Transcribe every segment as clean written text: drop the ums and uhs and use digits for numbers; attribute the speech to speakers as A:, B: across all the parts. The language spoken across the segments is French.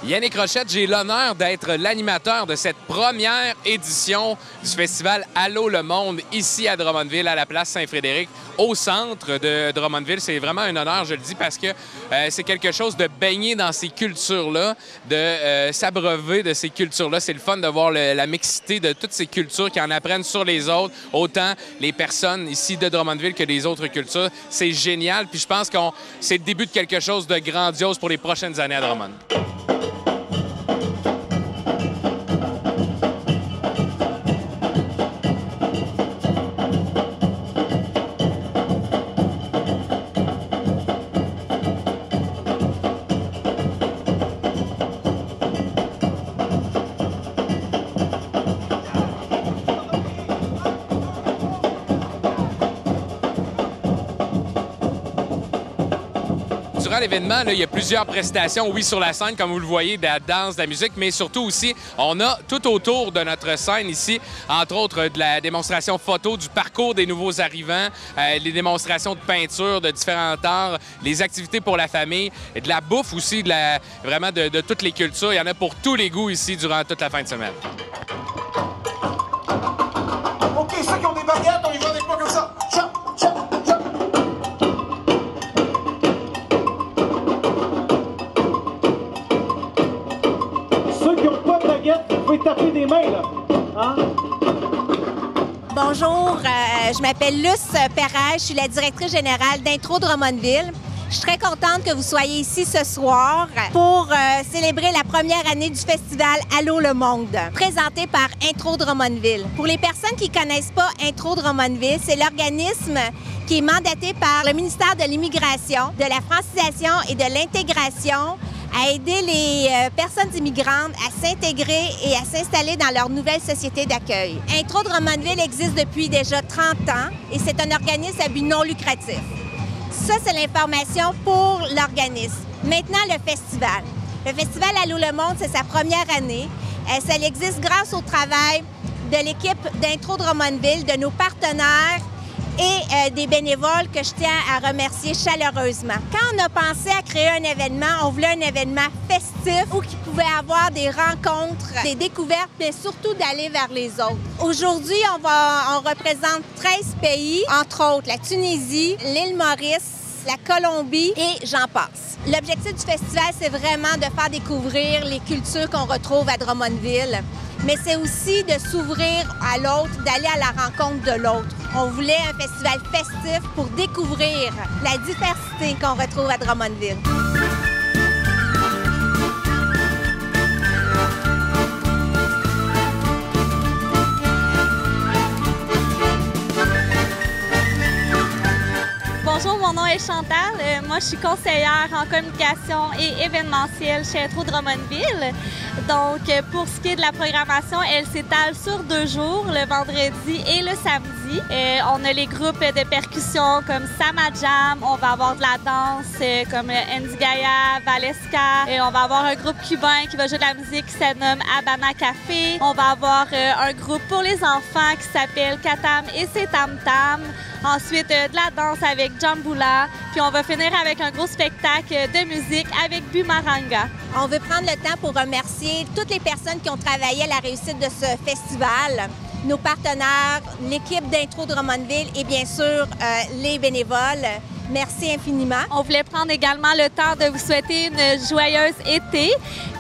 A: Yannick Rochette, j'ai l'honneur d'être l'animateur de cette première édition du festival Allô le monde ici à Drummondville, à la place Saint-Frédéric, au centre de Drummondville. C'est vraiment un honneur, je le dis, parce que c'est quelque chose de baigner dans ces cultures-là, de s'abreuver de ces cultures-là. C'est le fun de voir la mixité de toutes ces cultures qui en apprennent sur les autres, autant les personnes ici de Drummondville que les autres cultures. C'est génial, puis je pense que c'est le début de quelque chose de grandiose pour les prochaines années à Drummond. Durant l'événement, il y a plusieurs prestations, oui, sur la scène, comme vous le voyez, de la danse, de la musique, mais surtout aussi, on a tout autour de notre scène ici, entre autres, de la démonstration photo du parcours des nouveaux arrivants, les démonstrations de peinture de différents arts, les activités pour la famille, et de la bouffe aussi, vraiment de toutes les cultures. Il y en a pour tous les goûts ici durant toute la fin de semaine.
B: OK, ceux qui ont des baguettes, on y va avec moi comme ça. Chop, chop, chop.
C: Vous pouvez taper des mains, là. Hein?
D: Bonjour, je m'appelle Luce Perret, je suis la directrice générale d'Intro Drummondville. Je suis très contente que vous soyez ici ce soir pour célébrer la première année du festival Allô le monde, présenté par Intro Drummondville. Pour les personnes qui ne connaissent pas Intro Drummondville, c'est l'organisme qui est mandaté par le ministère de l'Immigration, de la francisation et de l'intégration à aider les personnes immigrantes à s'intégrer et à s'installer dans leur nouvelle société d'accueil. Intro Drummondville existe depuis déjà 30 ans et c'est un organisme à but non lucratif. Ça, c'est l'information pour l'organisme. Maintenant, le festival. Le festival Allô le monde, c'est sa première année. Ça existe grâce au travail de l'équipe d'Intro Drummondville, de nos partenaires et des bénévoles que je tiens à remercier chaleureusement. Quand on a pensé à créer un événement, on voulait un événement festif où il pouvait avoir des rencontres, des découvertes, mais surtout d'aller vers les autres. Aujourd'hui, on représente 13 pays, entre autres la Tunisie, l'île Maurice, la Colombie et j'en passe. L'objectif du festival, c'est vraiment de faire découvrir les cultures qu'on retrouve à Drummondville, mais c'est aussi de s'ouvrir à l'autre, d'aller à la rencontre de l'autre. On voulait un festival festif pour découvrir la diversité qu'on retrouve à Drummondville.
E: Bonjour, mon nom est Chantal. Moi, je suis conseillère en communication et événementielle chez Intro Drummondville. Donc, pour ce qui est de la programmation, elle s'étale sur 2 jours, le vendredi et le samedi. On a les groupes de percussion comme Sama Jam, on va avoir de la danse comme Ndigaya, Valeska. On va avoir un groupe cubain qui va jouer de la musique qui se nomme Habana Café. On va avoir un groupe pour les enfants qui s'appelle Katam et ses Tam Tam. Ensuite, de la danse avec Jamboula. Puis on va finir avec un gros spectacle de musique avec Bumaranga.
D: On veut prendre le temps pour remercier toutes les personnes qui ont travaillé à la réussite de ce festival, nos partenaires, l'équipe d'Intro Drummondville et bien sûr les bénévoles. Merci infiniment.
E: On voulait prendre également le temps de vous souhaiter une joyeuse été.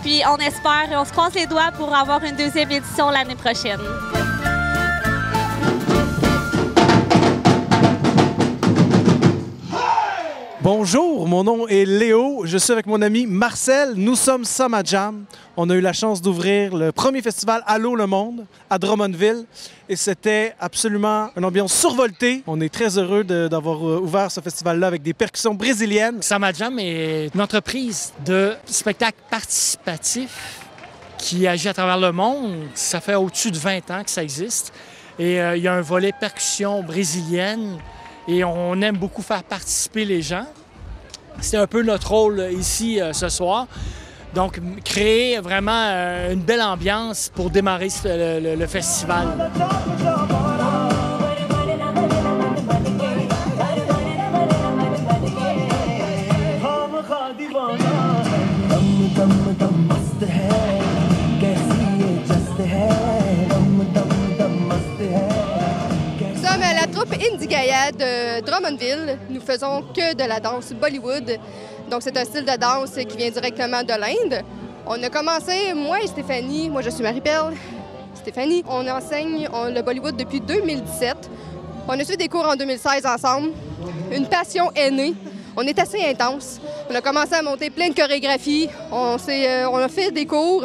E: Puis on espère, on se croise les doigts pour avoir une 2e édition l'année prochaine.
C: Bonjour, mon nom est Léo. Je suis avec mon ami Marcel. Nous sommes Sama Jam. On a eu la chance d'ouvrir le premier festival Allô le monde à Drummondville. Et c'était absolument une ambiance survoltée. On est très heureux d'avoir ouvert ce festival-là avec des percussions brésiliennes.
F: Sama Jam est une entreprise de spectacle participatif qui agit à travers le monde. Ça fait au-dessus de 20 ans que ça existe. Et il y a un volet percussion brésilienne. Et on aime beaucoup faire participer les gens. C'est un peu notre rôle ici ce soir. Donc, créer vraiment une belle ambiance pour démarrer le festival.
B: dum dum dum
G: de Drummondville. Nous faisons que de la danse Bollywood. Donc, c'est un style de danse qui vient directement de l'Inde. On a commencé, moi et Stéphanie, moi je suis Marie-Perle, Stéphanie, on enseigne le Bollywood depuis 2017. On a suivi des cours en 2016 ensemble. Une passion est née. On est assez intense. On a commencé à monter plein de chorégraphies. On a fait des cours.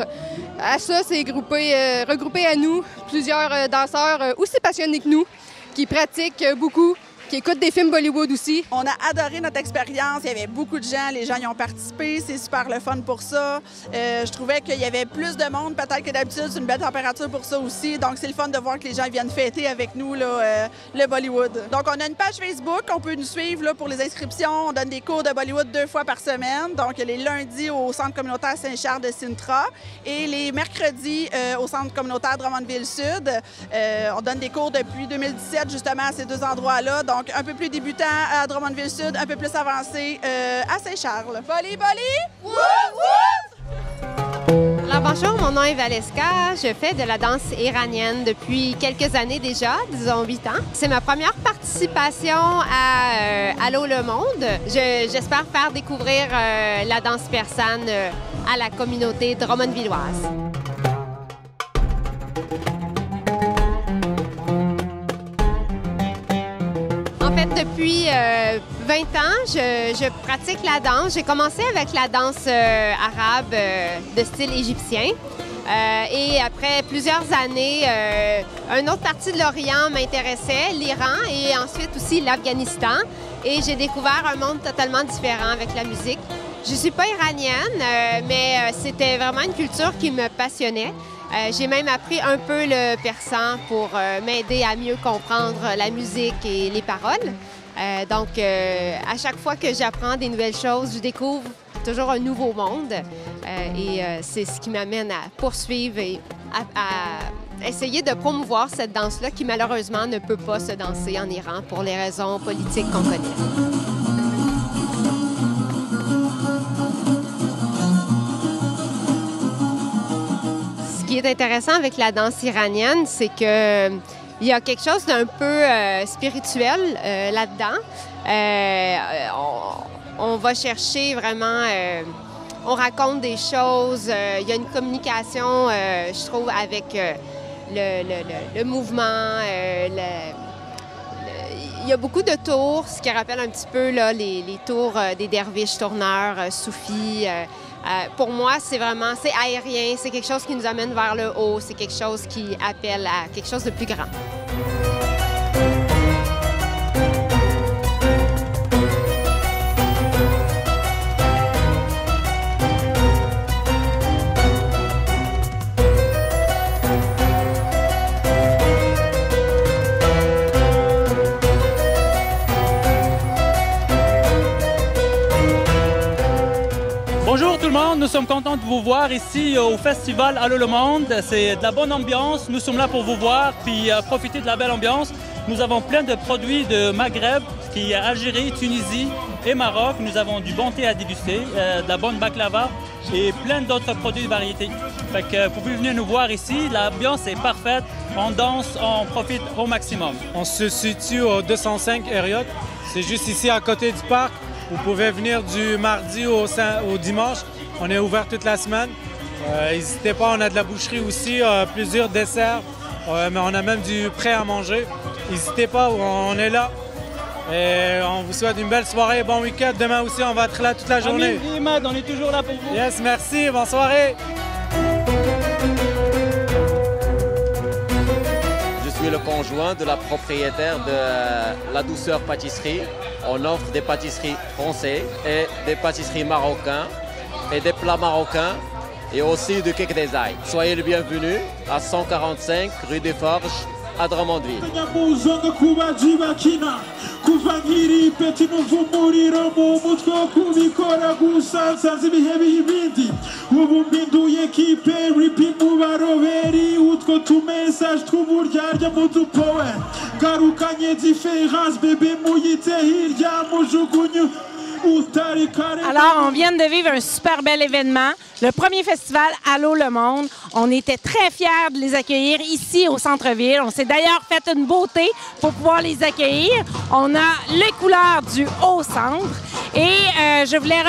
G: À ça, c'est regroupé à nous plusieurs danseurs aussi passionnés que nous, qui pratiquent beaucoup, qui écoutent des films Bollywood aussi.
H: On a adoré notre expérience. Il y avait beaucoup de gens. Les gens y ont participé. C'est super le fun pour ça. Je trouvais qu'il y avait plus de monde peut-être que d'habitude. C'est une belle température pour ça aussi. Donc, c'est le fun de voir que les gens viennent fêter avec nous là, le Bollywood. Donc, on a une page Facebook. On peut nous suivre là, pour les inscriptions. On donne des cours de Bollywood 2 fois par semaine. Donc, les lundis au Centre communautaire Saint-Charles de Sintra et les mercredis au Centre communautaire Drummondville-Sud. On donne des cours depuis 2017 justement à ces deux endroits-là. Donc, un peu plus débutant à Drummondville-Sud, un peu plus avancé à Saint-Charles. Bolly, Bolly! Woot, woot!
D: Alors bonjour, mon nom est Valeska. Je fais de la danse iranienne depuis quelques années déjà, disons 8 ans. C'est ma première participation à Allô le Monde. J'espère faire découvrir la danse persane à la communauté drummondvilloise. En fait, depuis 20 ans, je pratique la danse. J'ai commencé avec la danse arabe de style égyptien. Et après plusieurs années, une autre partie de l'Orient m'intéressait, l'Iran et ensuite aussi l'Afghanistan. Et j'ai découvert un monde totalement différent avec la musique. Je ne suis pas iranienne, mais c'était vraiment une culture qui me passionnait. J'ai même appris un peu le persan pour m'aider à mieux comprendre la musique et les paroles. Donc, à chaque fois que j'apprends des nouvelles choses, je découvre toujours un nouveau monde. Et c'est ce qui m'amène à poursuivre et à essayer de promouvoir cette danse-là qui, malheureusement, ne peut pas se danser en Iran pour les raisons politiques qu'on connaît. Ce qui est intéressant avec la danse iranienne, c'est que il y a quelque chose d'un peu spirituel là-dedans. On va chercher vraiment, on raconte des choses. Il y a une communication, je trouve, avec le mouvement. Il y a beaucoup de tours, ce qui rappelle un petit peu là, les tours des derviches tourneurs soufis. Pour moi, c'est aérien, c'est quelque chose qui nous amène vers le haut, c'est quelque chose qui appelle à quelque chose de plus grand.
I: Bonjour tout le monde, nous sommes contents de vous voir ici au festival Allô le Monde. C'est de la bonne ambiance, nous sommes là pour vous voir puis profiter de la belle ambiance. Nous avons plein de produits de Maghreb, qui est Algérie, Tunisie et Maroc. Nous avons du bon thé à déguster, de la bonne baklava et plein d'autres produits de variété. Fait que vous pouvez venir nous voir ici, l'ambiance est parfaite, on danse, on profite au maximum.
C: On se situe au 205 Herriot, c'est juste ici à côté du parc. Vous pouvez venir du mardi au dimanche. On est ouvert toute la semaine. N'hésitez pas, on a de la boucherie aussi, plusieurs desserts, mais on a même du prêt à manger. N'hésitez pas, on est là. Et on vous souhaite une belle soirée, bon week-end. Demain aussi, on va être là toute la journée.
I: Amin Imad, on est toujours là pour vous.
C: Yes, merci, bonne soirée.
J: Je suis le conjoint de la propriétaire de La Douceur Pâtisserie. On offre des pâtisseries françaises et des pâtisseries marocaines et des plats marocains et aussi du cake des ailes. Soyez le bienvenu à 145 rue des Forges à Drummondville.
K: Alors, on vient de vivre un super bel événement, le premier festival Allô le monde. On était très fiers de les accueillir ici au centre-ville. On s'est d'ailleurs fait une beauté pour pouvoir les accueillir. On a les couleurs du Haut-Centre. Et je voulais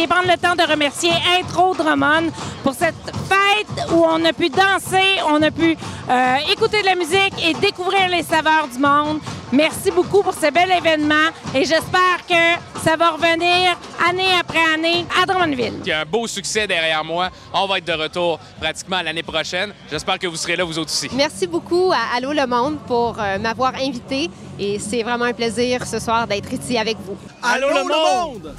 K: prendre le temps de remercier Intro Drummond pour cette fête où on a pu danser, on a pu écouter de la musique et découvrir les saveurs du monde. Merci beaucoup pour ce bel événement et j'espère que ça va revenir année après année à Drummondville.
A: Il y a un beau succès derrière moi. On va être de retour pratiquement l'année prochaine. J'espère que vous serez là, vous autres aussi.
L: Merci beaucoup à Allô le monde pour m'avoir invité et c'est vraiment un plaisir ce soir d'être ici avec vous.
C: Allô le monde!